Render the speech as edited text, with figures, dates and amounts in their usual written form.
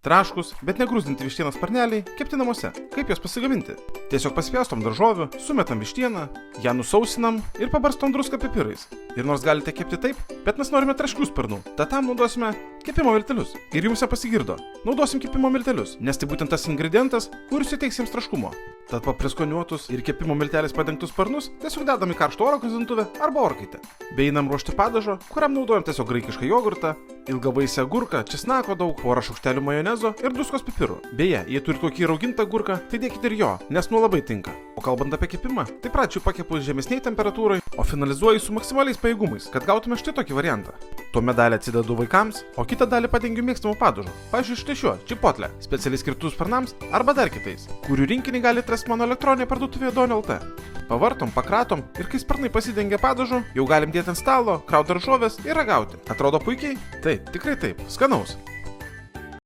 Traškus, bet negrūzdinti vištienos sparneliai kepti namuose. Kaip juos pasigaminti? Tiesiog pasipjaustom daržovių, sumetam vištieną, ją nusausinam ir pabarstom druską pipirais. Ir nors galite kepti taip, bet mes norime traškių sparnų, tad tam naudosime kepimo miltelius. Ir jums pasigirdo, naudosim kepimo miltelius, nes tai būtent tas ingredientas, kuris suteiks jiems traškumo. Tad paprieskoniuotus ir kepimo milteliais padengtus sparnus tiesiog dedam į karšto oro kazintuvę arba orkaitę. Bei einam ruošti padažo, kuriam naudojam tiesiog graikišką jogurtą, ilgavaisę agurką, česnako daug, porą šaukštelių majonezo ir druskos pipirų. Beje, jei turite kokį raugintą agurką, tai dėkite ir jo, nes labai tinka. O kalbant apie kepimą, tai pradžių pakepu žemesniai temperatūrai, o finalizuoju su maksimaliais pajėgumais, kad gautume štai tokį variantą. Tuomet dalį atsidedu vaikams, o kitą dalį padengiu mėgstamų padažų. Pavyzdžiui, štai šiuo Chipotle, specialiai skirtų sparnams arba dar kitais, kurių rinkinį galite rasti mano elektroninėje parduotuvėje Donel.lt. Pavartom, pakratom ir kai sparnai pasidengia padažu, jau galim dėti ant stalo, krauti daržoves ir ragauti. Atrodo puikiai? Taip, tikrai taip. Skanaus.